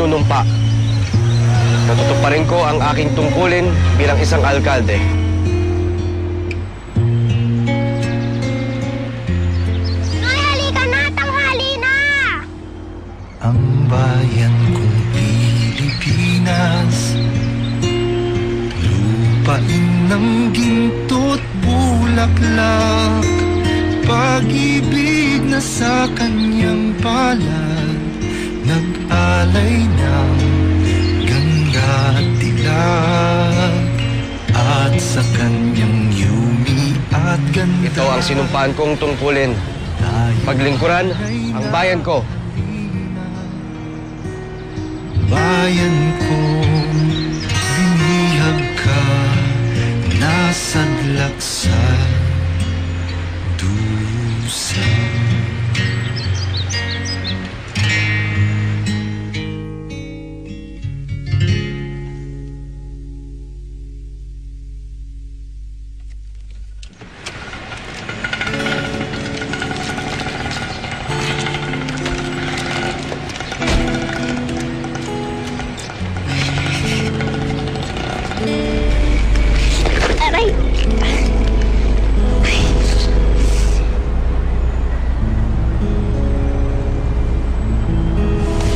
panunumpa. Natutuparin ko ang aking tungkulin bilang isang alkalde. Halika na! Tanghali na! Ang bayan kong Pilipinas, lupain ng ginto't bulaklak, pag-ibig na sa kanyang palad, nag-alay ng ganda at dilag, at sa kanyang yumi at ganda. Ito ang sinumpaan kong tungkulin. Paglingkuran ang bayan ko. Bayan ko, binihag ka, nasadlak sa dusa. Aray!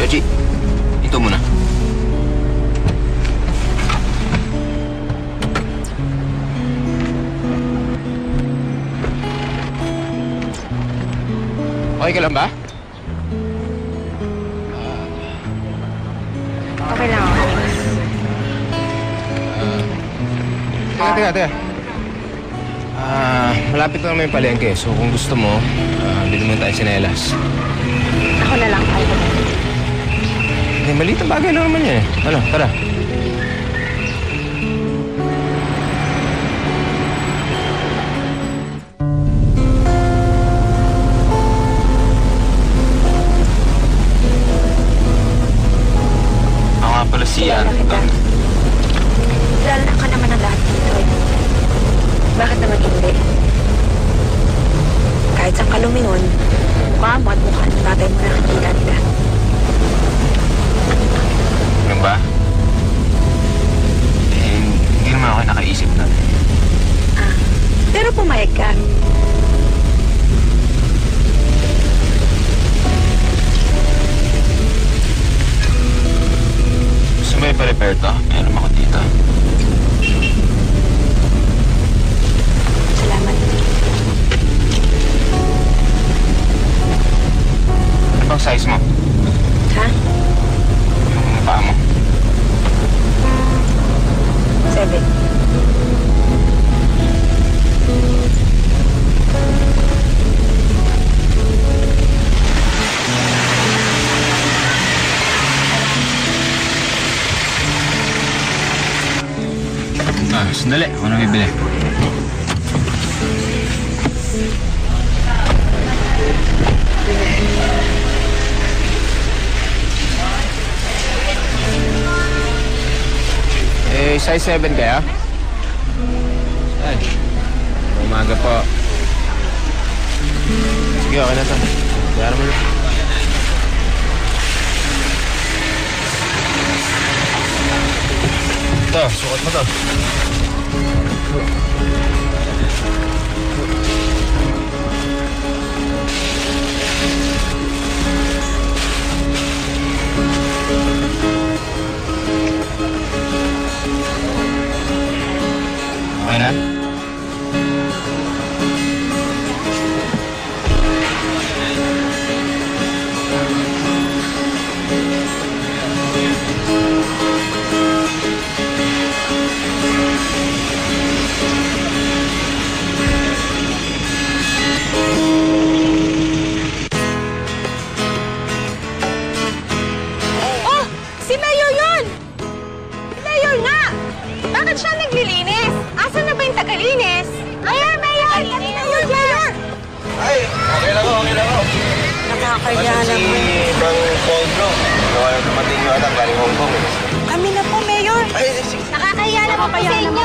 Yoji, ito muna. Okay ka lang ba? Okay lang ako. Teka. Malapit na naman yung palengke. So kung gusto mo, bili mo tayo sinelas. Ako na lang. Hindi, maliit ang bagay lang naman yan eh. Ano, tara. Ako nga pala si Ian. Kilala ka naman ang lahat dito. Bakit naman hindi? Kahit saan ka lumingon, mukha mo at mukha ng tatay mo nakikita nila. Ano ba? Eh, hindi naman ako nakaisip na. Pero pumayag ka. Gusto mo i-prepare to? Meron ako dito. Salamat. Ano bang size mo? Ha? Yung paa mo? 7. Sandali. Ako na bibili. Eh, size 7 kaya? Ay, umaga po. Sige, okay na to. Bayaran mo na. Ito, sukat mo to. Okay na? Oh! Si Mayor yun! Si Mayor nga! Bakit siya naglilinis? Asan na ba yung tagalinis? Mayor! Kami na yun, Mayor! Ay, okay lang ako. Nakakaya Si Bang Pondro. Gawa na dumating yung anak galing Hong Kong. Kami na po, Mayor. Ay, sige. Nakakaya naman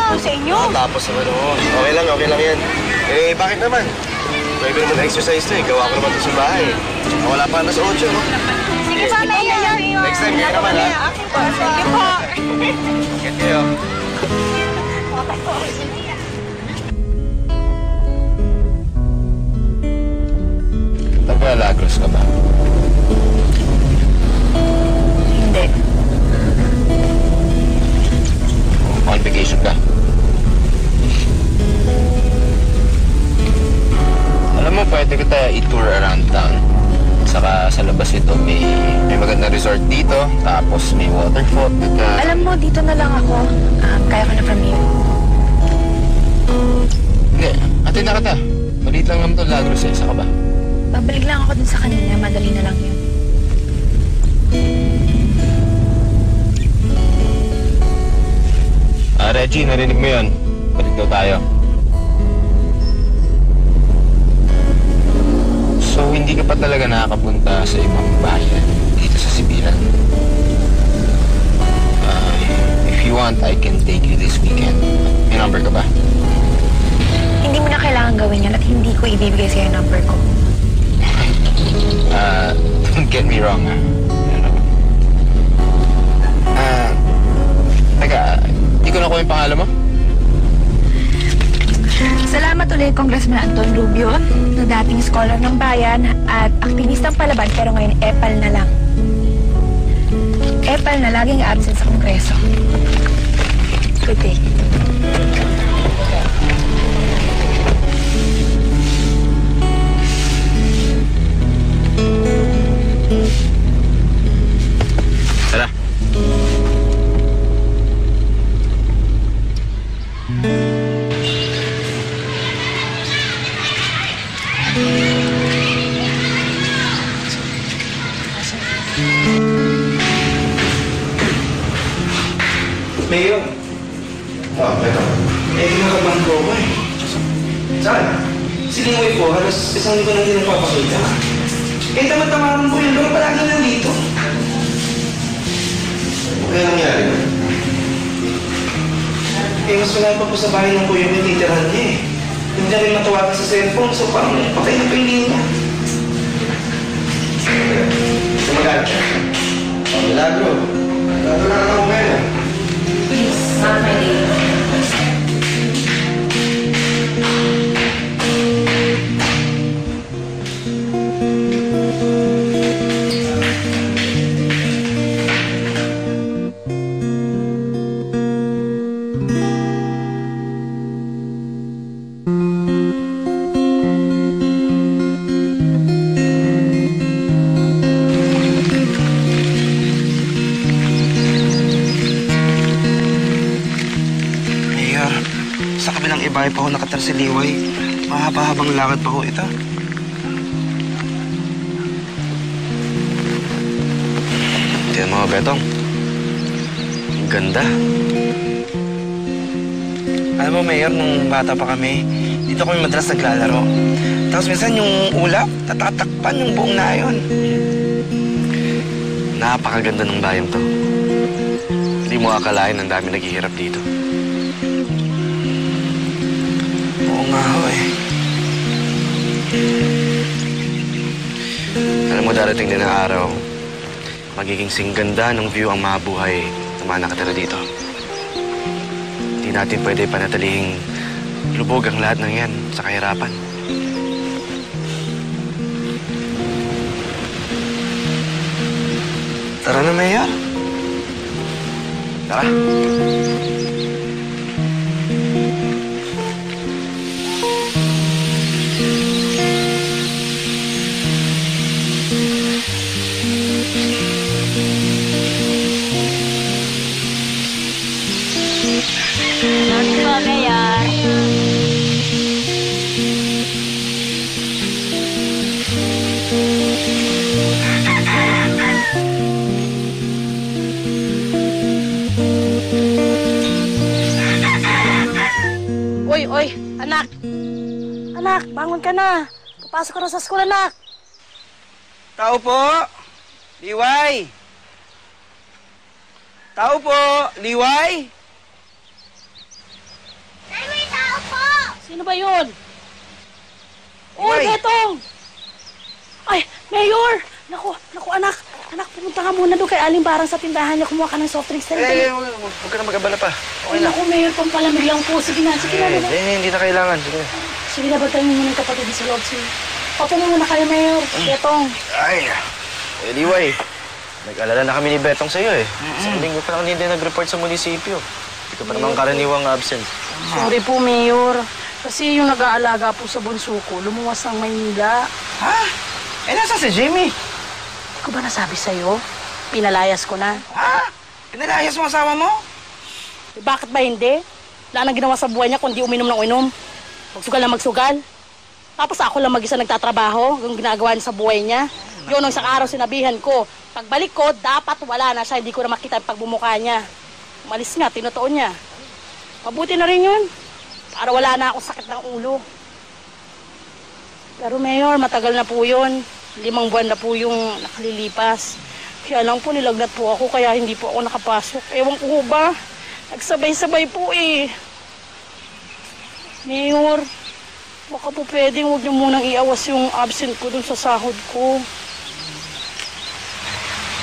po sa inyo. Tapos naman noon. Okay lang yan. Eh, bakit naman? Pwede naman exercise to eh. Gawa ko naman ito sa bahay. Wala pa na sa 8, no? Sige Thank you po, Mayor. Next time, kayo naman, ha? Thank you po. Get kayo. Taga-Lagros ka ba? Hindi. On vacation ka? Alam mo, pwede kita i-tour around town. Saka sa labas ito, may magandang resort dito. Tapos may waterfall. Alam mo, dito na lang ako. Kaya ko na from here. Hindi, atin na kita. Maliit lang naman ito, Lagros eh. Saka ba? Babalik lang ako dun sa kanina. Madali na lang yun. Reggie, narinig mo yun. Balik daw tayo. So, hindi ka pa talaga nakakapunta sa ibang bayan dito sa Sibiran. If you want, I can take you this weekend. May number ka ba? Hindi mo na kailangan gawin yan at hindi ko ibibigay sa'yo yung number ko. Don't get me wrong, ha? Teka, hindi ko nakuha yung pangalan mo? Salamat ulit, Congressman Anton Rubio, na dating scholar ng bayan at aktivistang palaban pero ngayon epal na lang. Epal na laging absent sa Kongreso. Good day. Tara. Mayor, Ito. kinakabahan ko ako eh. Saan? Sige mo po, halos isang linggo na hindi nagpapakita. Kahit tamad-tamaran po yun, pero palagi nandito. Kaya nangyari na? Mas wala pa po sa bahay ng kuya yung titirahan niya eh. Hindi na rin matawagan sa cellphone, so parang patay na pa yung linya. Sumagal ka. Milagro. Milagro na ako ngayon. Mayor, sa kabilang ibahay pa ako nakatar si Liway. Mahaba-habang lakad pa ko ito. Tingnan mo, Betong. Ang ganda. Alam mo, Mayor, nung bata pa kami, dito kami madalas naglalaro. Tapos minsan yung ulap, tatatakpan yung buong nayon. Napakaganda ng bayan to. Hindi mo akalain ang dami naghihirap dito. Oo nga ho eh. Alam mo, darating din ang araw, magiging singganda ng view ang mabuhay ng mga nakatira dito. Hindi natin pwede panatalihing lubog ang lahat ng yan sa kahirapan. Tara na, Mayor. Tara. Oy, anak! Anak, bangon ka na. Papasok ka na sa school, anak. Tao po! Liway! Tao po! Liway! May tao po! Sino ba yun? Uy, Liway! Betong! Ay, Mayor! Naku, anak. Anak, pumunta ka muna doon kay Aling Barang sa tindahan niya. Kumuha ka ng soft drinks. Huwag ka na mag-abala pa. Ay, naku, Mayor, pampalamig lang po. Sige na, diba? Hindi na kailangan. Sige. Sige na, bagay mo muna yung kapatid sa loob. Sige. Papo muna kayo, Mayor. Betong. Ay, Liway. Nag-alala na kami ni Betong sa'yo eh. Sa linggo pa lang hindi nag-report sa munisipyo. Hindi ka pa naman karaniwang absent. Sorry po, Mayor. Kasi yung nag-aalaga po sa bunso ko, lumuwas ang Maynila. Ha? Eh, nasa si Jimmy? Hindi ko ba nasabi sa'yo? Pinalayas ko na. Ha? Pinalayas mo asawa mo? Eh, bakit ba hindi? Wala nang ginawa sa buhay niya kundi uminom ng uminom. Magsugal na magsugal. Tapos ako lang mag-isa nagtatrabaho, yung ginagawa niya sa buhay niya. Yun, ang isang araw sinabihan ko. Pagbalik ko, dapat wala na siya, hindi ko na makita yung pagbumuka niya. Umalis nga, tinutuon niya. Mabuti na rin yun. Para wala na ako sakit ng ulo. Pero Mayor, matagal na po yun. 5 buwan na po yung nakalilipas. Kaya lang po, nilagnat po ako, kaya hindi po ako nakapasok. Ewan ko ba? Nagsabay-sabay po eh. Mayor, baka po pwedeng huwag niyo munang iawas yung absent ko dun sa sahod ko.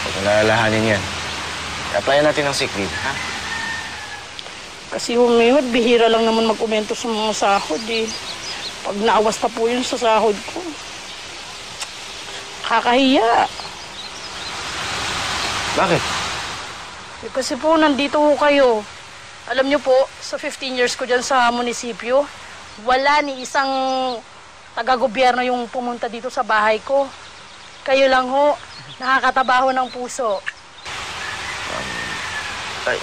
Huwag mo nalalahanin yan. I-applyan natin ng sick leave, ha? Kasi yung Mayor, bihira lang naman mag-umento sa mga sahod eh. Pag naawas pa po yun sa sahod ko, kakahiya. Bakit? Eh, kasi po, nandito ko kayo. Alam niyo po, sa 15 years ko dyan sa munisipyo, wala ni isang taga-gobyerno yung pumunta dito sa bahay ko. Kayo lang ho, nakakatabaho ng puso. Ay,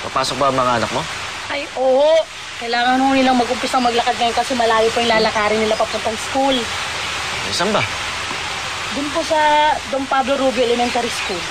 papasok ba ang mga anak mo? Ay, oo. Kailangan ho nilang mag-umpisang maglakad ngayon kasi malayo pa yung lalakarin nila papuntang school. Saan ba? Doon po sa Don Pablo Rubio Elementary School.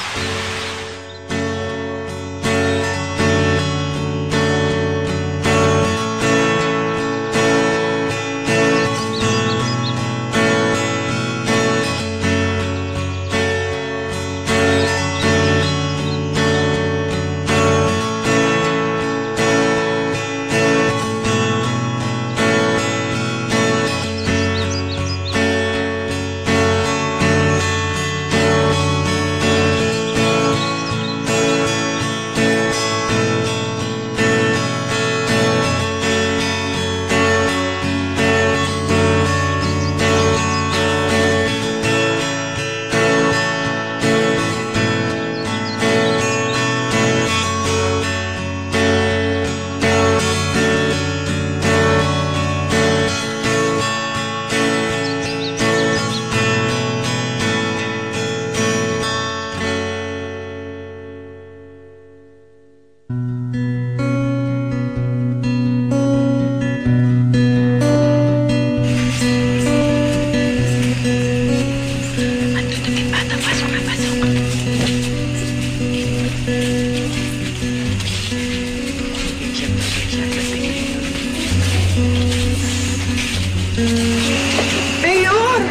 Mayor!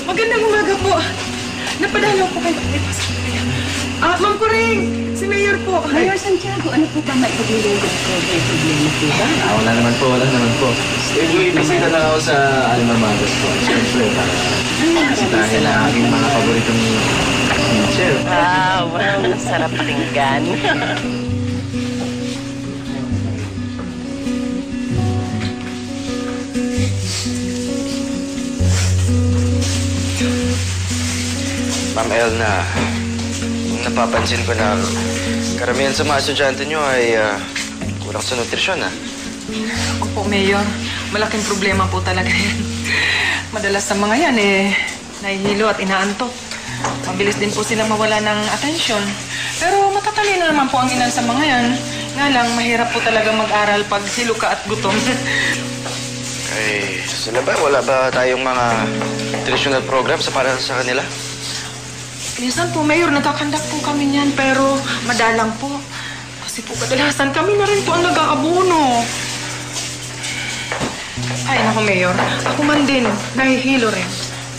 Magandang umaga po. Napadalaw po kayo. Ma'am Puring! Si Mayor po. Mayor Santiago, ano po ba may problema po ba? Wala naman po. Usually, bisita lang ako sa Alma Mater po. Siyempre, para bisitahin na aking mga paboritong teacher. Wow, sarap tinggan. Ma'am Elna, napapansin ko na karamihan sa mga estudyante nyo ay kulang sa nutrisyon, ha? Ako po, Mayor. Malaking problema po talaga yan. Madalas sa mga yan, nahihilo at inaantok. Mabilis din po sila mawala ng atensyon. Pero matatalino naman po ang ilan sa mga yan. Nga lang, mahirap po talaga mag-aral pag hilo ka at gutom. Ay, sila ba? Wala ba tayong mga nutritional programs para sa kanila? Minsan po, Mayor, nagkakandak po kami niyan, pero madalang po. Kasi po, kadalasan kami na rin po ang nag-aabono. Ay, naku, Mayor. Ako man din, nahihilo rin.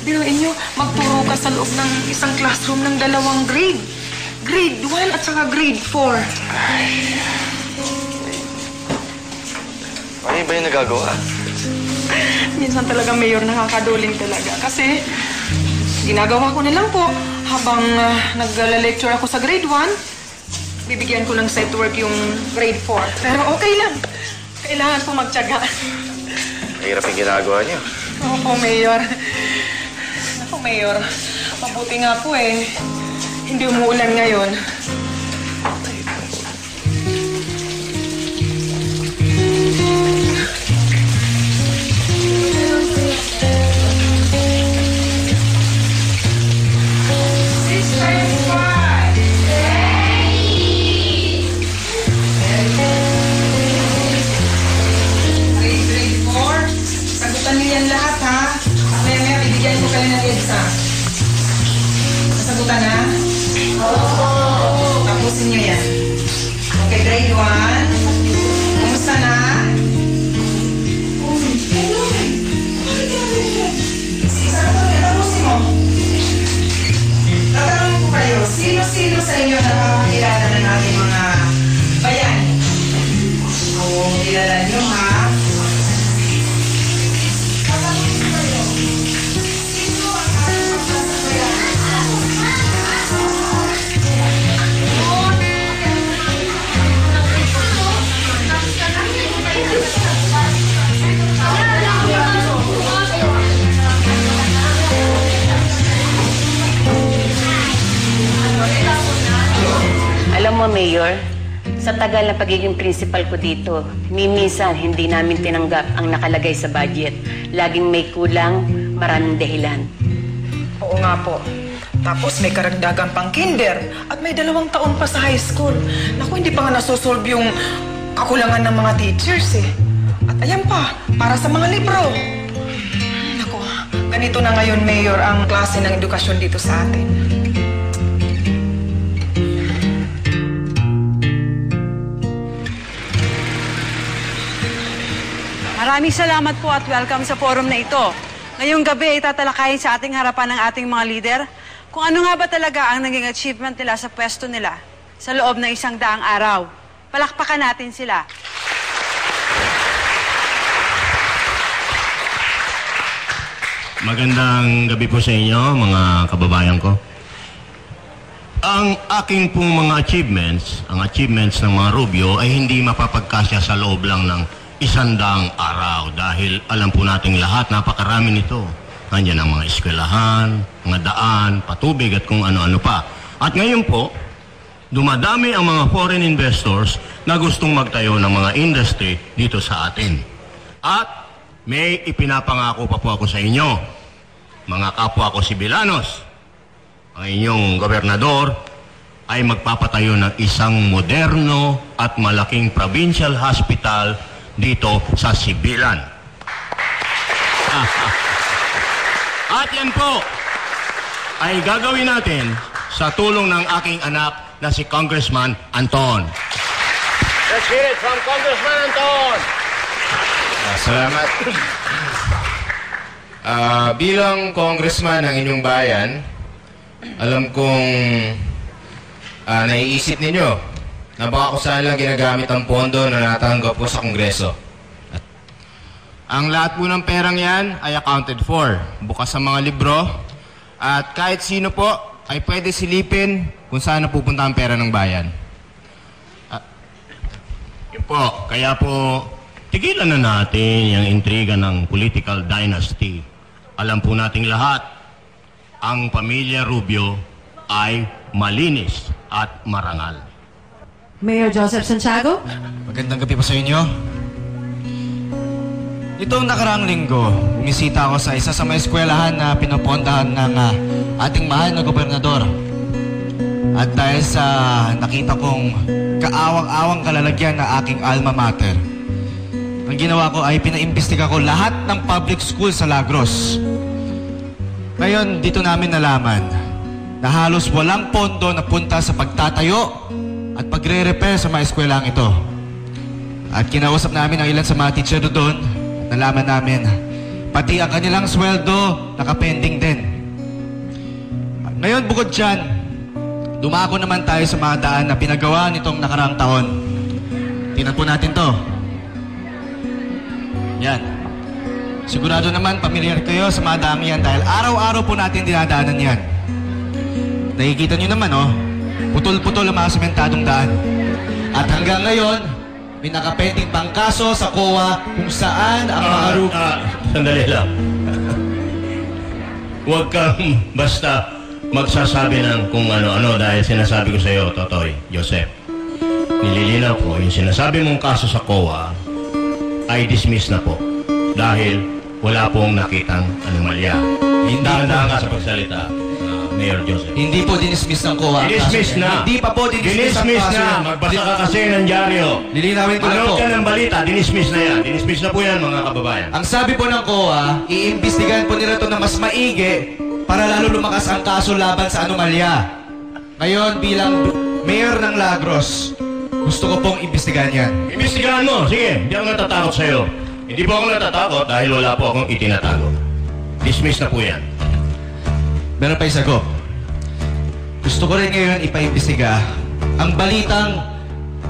Biruin niyo, magturo ka sa loob ng isang classroom ng 2 grade. Grade 1 at saka grade 4. Ano ba yung nagagawa? Minsan talaga, Mayor, nakakaduling talaga. Kasi, ginagawa ko na lang po, habang nag-lecture ako sa grade 1, bibigyan ko ng set work yung grade 4. Pero okay lang. Kailangan po magtiyaga. Mahirap yung ginagawa niyo. Opo, Mayor. Ako, Mayor. Mabuti nga po eh. Hindi umuulan ngayon. Nasagutan na? Oo. Tapusin niyo yan. Okay, grade 1. Kumusta na? Tapusin mo. Tatanungin ko kayo, sino-sino sa inyo nakakakilala na natin mga bayan? Kung kilala niyo, ha? Alam mo, Mayor, sa tagal na pagiging principal ko dito, minsan hindi namin tinanggap ang nakalagay sa budget. Laging may kulang, maraming dahilan. Oo nga po. Tapos may karagdagan pang kinder at may 2 taon pa sa high school. Naku, hindi pa nga nasusolve yung kakulangan ng mga teachers eh. At ayan pa, para sa mga libro. Naku, ganito na ngayon, Mayor, ang klase ng edukasyon dito sa atin. Maraming salamat po at welcome sa forum na ito. Ngayong gabi ay tatalakayin sa ating harapan ng ating mga leader kung ano nga ba talaga ang naging achievement nila sa pwesto nila sa loob ng 100 araw. Palakpakan natin sila. Magandang gabi po sa inyo, mga kababayan ko. Ang aking pong mga achievements, ang achievements ng mga Rubio ay hindi mapapagkasya sa loob lang ng 100 araw dahil alam po nating lahat, napakarami nito. Nandiyan ang mga eskwelahan, mga daan, patubig at kung ano-ano pa. At ngayon po, dumadami ang mga foreign investors na gustong magtayo ng mga industry dito sa atin. At may ipinapangako pa po ako sa inyo, mga kapwa ko Sibilanos. Ang inyong gobernador ay magpapatayo ng isang moderno at malaking provincial hospital dito sa Sibilan. At yan po ay gagawin natin sa tulong ng aking anak na si Congressman Anton. Let's hear it from Congressman Anton! Salamat. Bilang congressman ng inyong bayan, alam kong naiisip ninyo na baka kung saan lang ginagamit ang pondo na natanggap po sa Kongreso. At ang lahat po ng perang yan ay accounted for. Bukas sa mga libro. At kahit sino po ay pwede silipin kung saan napupunta ang pera ng bayan. Yun po, kaya po tigilan na natin yung intriga ng political dynasty. Alam po nating lahat, ang pamilya Rubio ay malinis at marangal. Mayor Joseph Santiago? Magandang gabi po sa inyo. Itong nakaraang linggo, bumisita ako sa isa sa mga eskwelahan na pinapondahan ng ating mahal na gobernador. At dahil sa nakita kong kaawang-awang kalalagyan na aking alma mater, ang ginawa ko ay pinaimbestiga ko lahat ng public school sa Lagros. Ngayon, dito namin nalaman na halos walang pondo na punta sa pagtatayo at pagre-repair sa mga eskwelahan ito. At kinausap namin ang ilan sa mga teacher doon at nalaman namin pati ang kanilang sweldo nakapending din. Ngayon, bukod dyan, dumako naman tayo sa mga daan na pinagawa nitong nakaraang taon. Tingnan po natin to. Yan. Sigurado naman, pamilyar kayo sa mga daan yan dahil araw-araw po natin dinadaanan yan. nakikita nyo naman, oh. Putol-putol ang mga sementadong daan. At hanggang ngayon, may nakapending pang kaso sa COA kung saan ang mga Sandali lang. Huwag kang basta magsasabi ng kung ano-ano dahil sinasabi ko sa iyo, Totoy, Joseph. Nililinaw ko, yung sinasabi mong kaso sa COA ay dismiss na po dahil wala pong nakitang anomalya. Dahan-dahan ka sa pagsalita, Mayor Joseph. Hindi po dinismiss ng COA. Dinismiss na. Hindi pa po dinismiss ang Dinismiss kaso. na. Magbasa ka kasi ng dyaryo. Lilinawin ko lang po. Manood ka ng balita, dinismiss na yan. Dinismiss na po yan, mga kababayan. Ang sabi po ng COA, iimbestigahan po nila ito na mas maigi para lalo lumakas ang kaso laban sa anomalya. Ngayon, bilang Mayor ng Lagros, gusto ko pong imbestigahan yan. Imbestigahan mo. Sige, hindi ako natatakot sa'yo. Hindi po ako natatakot dahil wala po akong itinatago. Dismiss na po yan. Meron pa isa ko. Gusto ko rin ngayon ipaimbestiga ang balitang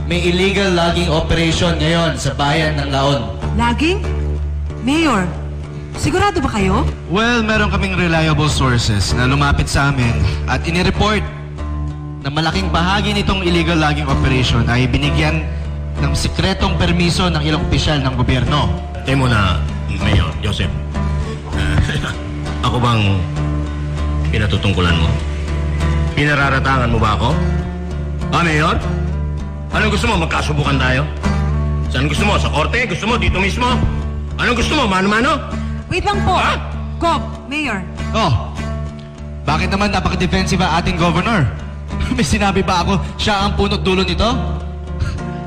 may illegal logging operation ngayon sa bayan ng Laon. Laging? Mayor, sigurado ba kayo? Well, meron kaming reliable sources na lumapit sa amin at inireport na malaking bahagi nitong illegal logging operation ay binigyan ng sikretong permiso ng ilang opisyal ng gobyerno. Temo na, Mayor Joseph. Ako bang pinatutungkulan mo? Pinararatangan mo ba ako? Mayor? Anong gusto mo? Magkasubukan tayo? Saan gusto mo? Sa korte? Gusto mo? Dito mismo? Anong gusto mo? Mano-mano? Wait lang po. Gob, Mayor. Oh, bakit naman napaka-defensive ang ating governor? May sinabi ba ako siya ang punot dulo nito?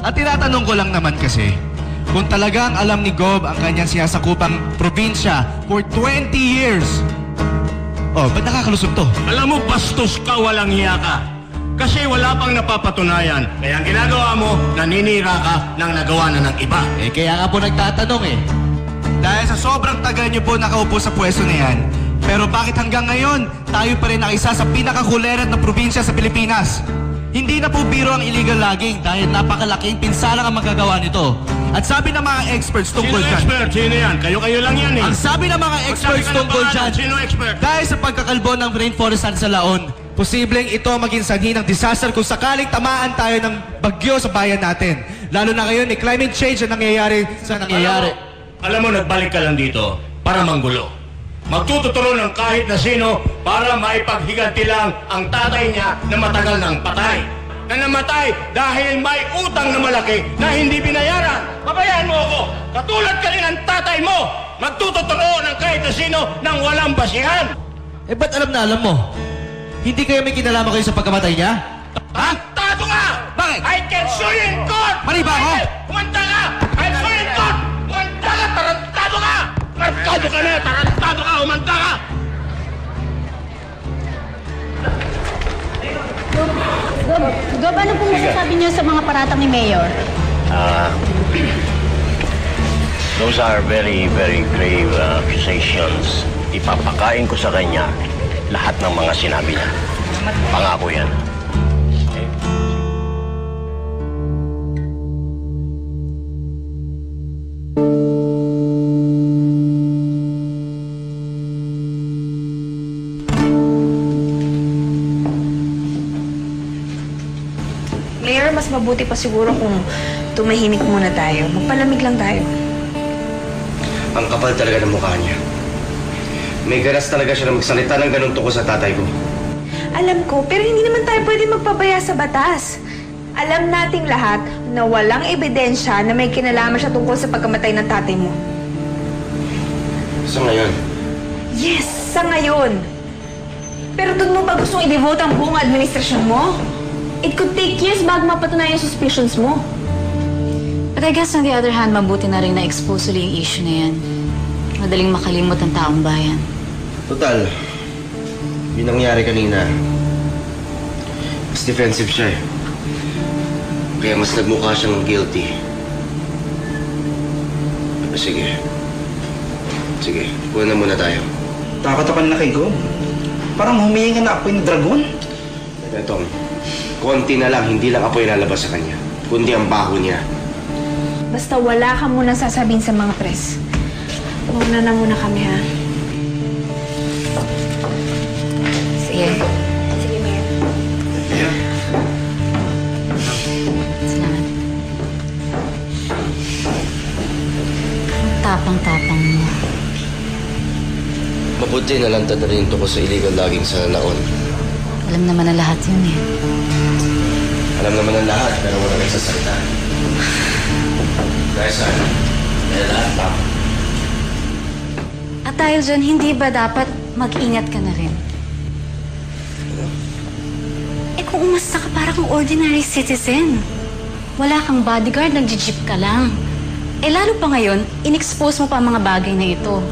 At tinatanong ko lang naman kasi, kung talagang alam ni Gob ang kanyang sinasakupang probinsya for 20 years, oh, ba't nakakalusot to? Alam mo, bastos ka, walang hiya ka. Kasi wala pang napapatunayan. Kaya ang ginagawa mo, naninira ka ng nagawa na ng iba. Eh, kaya nga po nagtatanong eh. Dahil sa sobrang tagal niyo po nakaupo sa pwesto na yan, pero bakit hanggang ngayon, tayo pa rin nakisa sa pinakakulerat na probinsya sa Pilipinas? Hindi na po biro ang illegal logging dahil napakalaking pinsalang ang magagawa nito. At sabi ng mga experts tungkol dyan... Sino expert? Sino yan? Kayo lang yan eh. Ang sabi ng mga experts tungkol dyan... Sino expert? Dahil sa pagkakalbo ng rainforest sa Laon, posibleng ito maging sanhi ng disaster kung sakaling tamaan tayo ng bagyo sa bayan natin. Lalo na ngayon, climate change ang nangyayari sa nangyayari. Alam mo, nagbalik ka lang dito para manggulo. Magtututuro ng kahit na sino para maipaghiganti lang ang tatay niya na matagal nang patay. Na namatay dahil may utang na malaki na hindi binayaran. Pabayaan mo ako. Katulad ka rin ang tatay mo. Magtututuro ng kahit na sino ng walang basihan. Eh, ba't alam mo? Hindi kayo may kinalaman kayo sa pagkamatay niya? Tarantado ka! Bakit? I can sue you in court! Mali ba ako? Kumanta ka! I'll sue you in court! Kumanta ka! Tarantado ka! Tarantado ka na! Tarantado ka! Kumanta ka! Gob, ano po masasabi niyo sa mga paratang ni Mayor? Those are very, very grave accusations. Ipapakain ko sa kanya lahat ng mga sinabi niya. Pangako yan. Okay? Mayor, mas mabuti pa siguro kung tumahimik muna tayo. Magpalamig lang tayo. Ang kapal talaga ng mukha niya. May ganas talaga siya na magsalita ng ganun tungkol sa tatay ko. Alam ko, pero hindi naman tayo pwede magpabaya sa batas. Alam nating lahat na walang ebidensya na may kinalaman siya tungkol sa pagkamatay ng tatay mo. Sa ngayon? Yes, sa ngayon. Pero doon mo ba gustong i-devote ang buong administrasyon mo? It could take years bago mapatunayan yung suspicions mo. But I guess on the other hand, mabuti na rin na-expose ulit yung issue na yan. Madaling makalimot ang taong bayan. Total, yun nangyari kanina. Mas defensive siya eh. Kaya mas nagmukha siyang guilty. Sige. Sige, kuha na muna tayo. Takot ka na kay Gob. Parang humihinga na apoy ng dragon. Etong, konti na lang, hindi lang apoy lalabas sa kanya, kundi ang baho niya. Basta wala ka muna sasabihin sa mga press. Muna na muna kami, ha? Sige. Sige, Mayor. tapang-tapang mo. Mabuti nalantad na rin ito ko sa illegal logging sa Laon. Alam naman na lahat yun eh. Alam naman ang lahat, pero wala nagsasalita. Dahil saan? Dahil lahat tao. At dahil dyan, hindi ba dapat mag-ingat ka na rin? Eh kung umasta ka para kang ordinary citizen. Wala kang bodyguard, nag-jeep ka lang. Eh lalo pa ngayon, in-expose mo pa ang mga bagay na ito.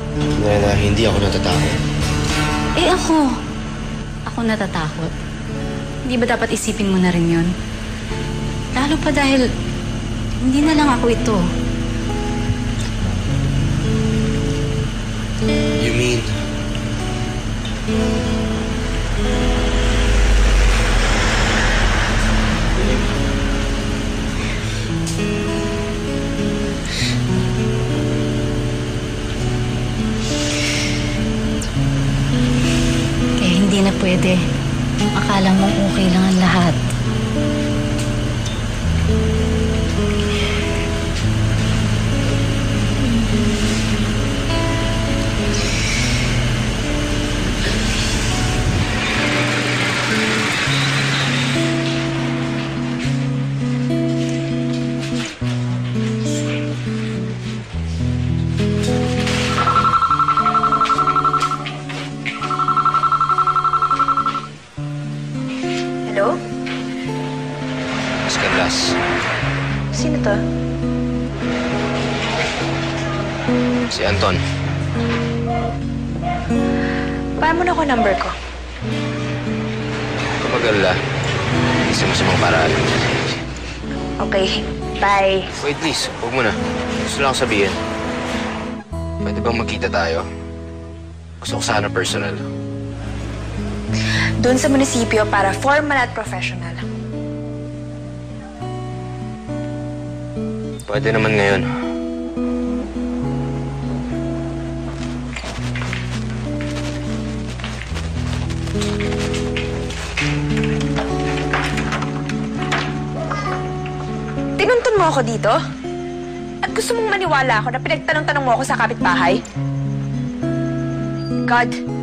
Nena, hindi ako natatakot. Eh ako natatakot. Hindi ba dapat isipin mo na rin yun? Lalo pa dahil hindi na lang ako ito. You mean? Kaya hindi na pwede. Akala mong okay lang ang lahat. Hello? Mas Canlas. Sino to? Si Anton. Paano mo na ko number ko? Kung mag-alala, isa mo sa mga paraan. Okay, bye. Wait, please. Huwag mo na. Gusto lang sabihin. Pwede bang magkita tayo? Gusto ko sana personal. Doon sa munisipyo para formal at professional. Pwede naman ngayon. Tinuntun mo ako dito? At gusto mong maniwala ako na pinagtanong-tanong mo ako sa kapitbahay? God.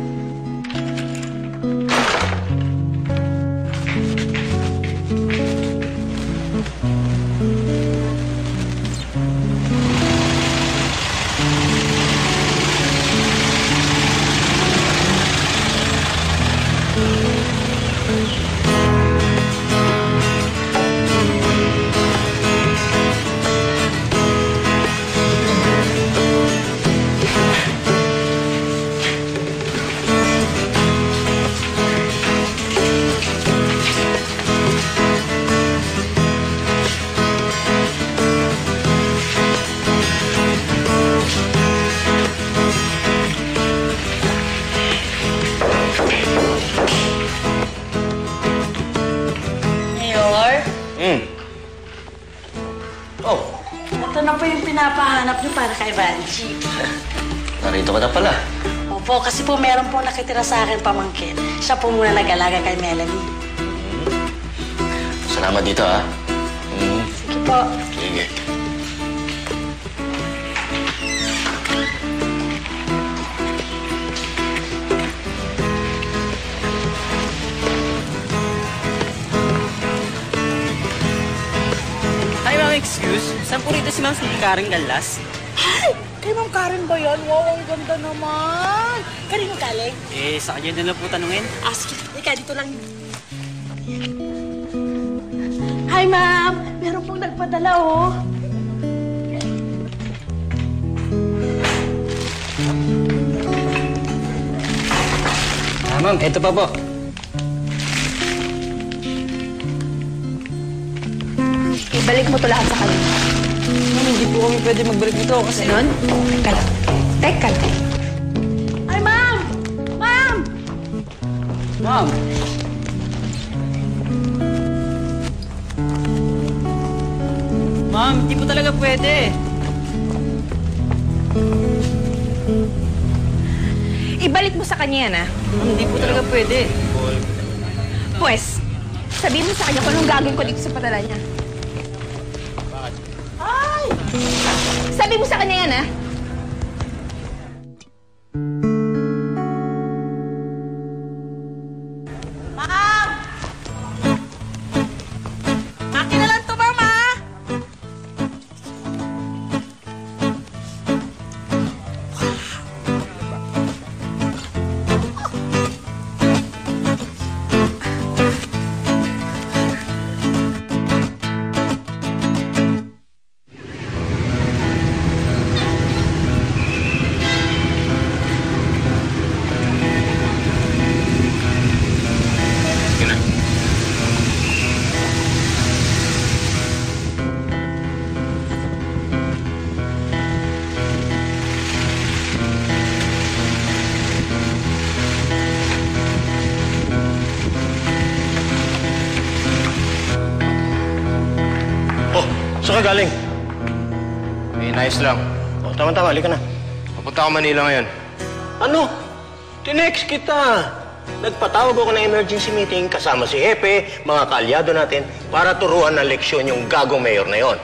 Ito na po yung pinapahanap niyo para kay Banji. Narito ka na pala. Opo, kasi po meron po nakitira sa akin pamangkin. Siya po muna nag-alaga kay Melanie. Salamat dito, ha? Sige po. Sige. Hi, ma'am, excuse. Saan po rito si Ma'am Karen Gallas? Ay! Kay Ma'am Karen ba yan? Wow, ang ganda naman! Kanino galing? Sa kanya na lang po tanungin. Sige. Ika, dito lang. Hi, ma'am! Meron pong nagpadala, oh. Ma'am, eto pa po. Ibalik mo to lahat sa kanya. Ma'am, hindi po kami pwede magbalik dito kasi... Ganon? Teka lang. Teka lang. Ay, ma'am! Ma'am! Ma'am! Ma'am, hindi po talaga pwede. Ibalik mo sa kanya yan, ah. Ma'am, hindi po talaga pwede. Pues, sabihin mo sa kanya kung anong gagawin ko dito sa padala niya. Ay! Sabi mo sa kanya yan, ah. Saan ka galing? May nice lang. O, tama-tama, halika na. Papunta ako Manila ngayon. Ano? Tinext kita. Nagpatawag ako ng emergency meeting kasama si Hepe, mga kaalyado natin, para turuan ng leksyon yung gagong mayor na yon.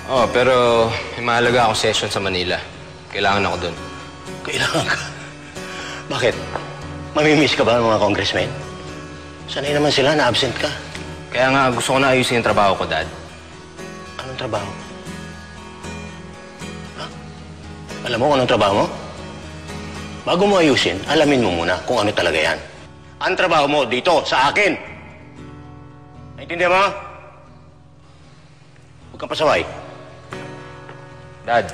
Oh, pero may mahalaga akong session sa Manila. Kailangan ako dun. Kailangan ka? Bakit? Mamimiss ka ba ng mga congressmen? Sanay naman sila na absent ka. Kaya nga gusto ko na ayusin yung trabaho ko, Dad. Anong trabaho? Ha? Alam mo kung anong trabaho mo? Bago mo ayusin, alamin mo muna kung ano talaga yan. Ang trabaho mo dito, sa akin. Naintindihan mo? Huwag kang pasaway. Dad,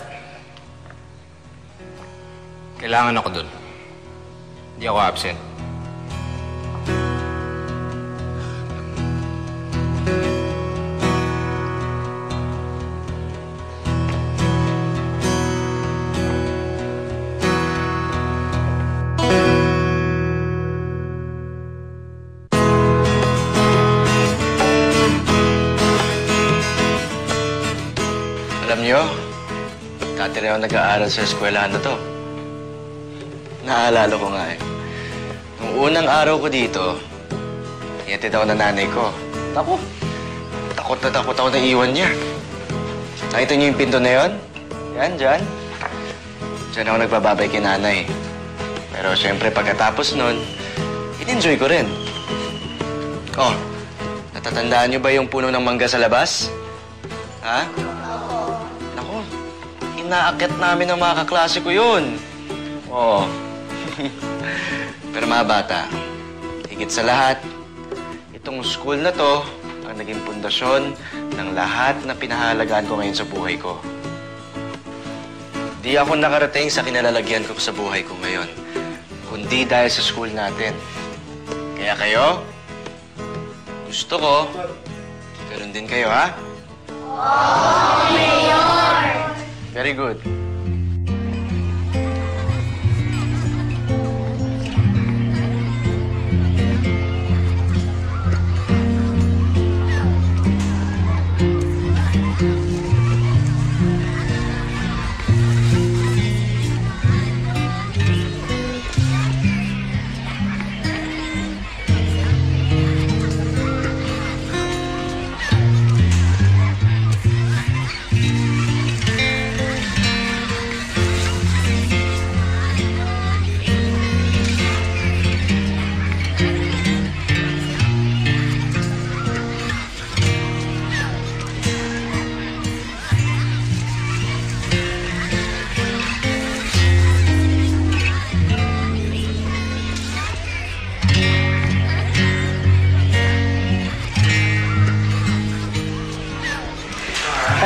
kailangan ako dun. Hindi ako absent. Alam niyo, dati rin ako nag-aaral sa eskwelahan na to. Naalala ko nga eh. Nung unang araw ko dito, ihatid ako ng nanay ko. Ako, takot ako na iwan niya. Nakita niyo yung pinto na yon? Yan, dyan. Diyan ako nagbababay kay nanay. Pero siyempre, pagkatapos nun, in-enjoy ko rin. Oh, natatandaan niyo ba yung puno ng mangga sa labas? Ha? Naku, inaakyat namin ng mga kaklase ko yun. Oo. Pero mga bata, higit sa lahat, itong school na to ang naging pundasyon ng lahat na pinahalagaan ko ngayon sa buhay ko. Di ako nakarating sa kinalalagyan ko sa buhay ko ngayon, kundi dahil sa school natin. Kaya kayo, gusto ko, ganoon din kayo, ha? Oh, Mayor! Very good.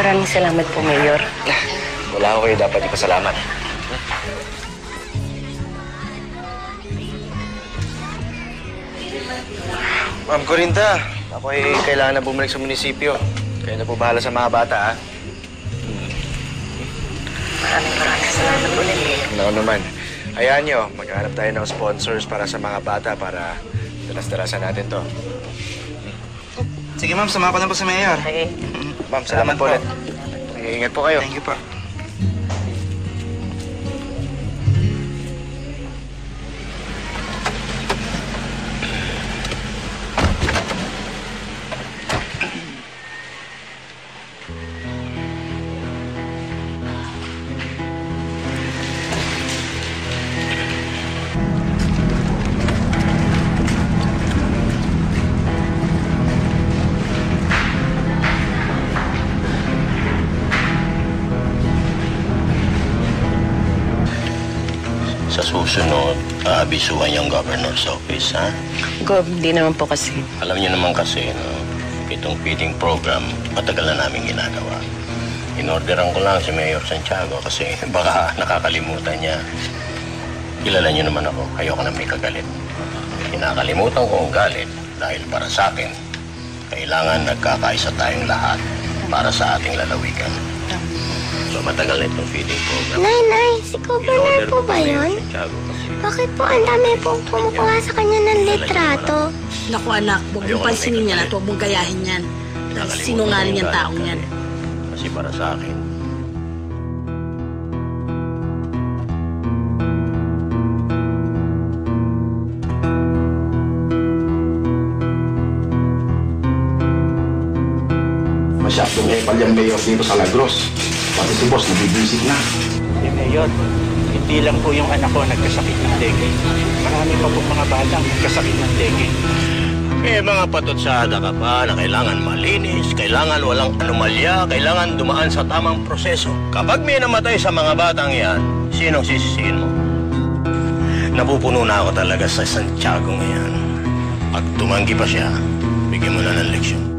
Maraming salamat po, Mayor. Wala ko kayo dapat ipasalamat. Ma'am Corinta, ako ay kailangan na bumalik sa munisipyo. Kayo na po bahala sa mga bata, ha? Maraming salamat ulit. Ano naman. Hayaan nyo, maghanap tayo ng sponsors para sa mga bata para dalas-dalasan natin to. Sige ma'am, sama ko na po sa mayor. Okay. Ma'am, salamat po ulit. Ingat po kayo. Thank you po. Sa susunod, aabisuhan yung governor's office, ha? Gob, hindi naman po kasi. Alam niyo naman kasi, no, itong feeding program, matagal na namin ginagawa. Inorderan ko lang si Mayor Santiago kasi baka nakakalimutan niya. Kilala niyo naman ako, ayoko na may kagalit. Kinakalimutan ko ang galit dahil para sa akin, kailangan nagkakaisa tayong lahat para sa ating lalawigan. So, matagal na itong feeding program. Nay, si Governor po ba yun? Bakit po ang dami pong kumukuha sa kanya ng litrato? Naku anak, huwag mong pansinin yan at huwag mong gayahin yan. Nakalimutan Sinungaling ko yung galing taong ka yan. eh. Kasi para sa akin, Masyadong epal yung mayor dito sa Lagros. Pati si boss, nabibisit na. Mayor, hindi lang po yung anak ko nagkasakit ng dengue. Marami pa po mga batang nagkasakit ng dengue. mga patutsada ka pa na kailangan malinis, kailangan walang anomalya, kailangan dumaan sa tamang proseso. Kapag may namatay sa mga batang yan, sinong sisisihin mo? Napupuno na ako talaga sa Santiago ngayon. Pag tumanggi pa siya, bigyan mo na ng leksyon.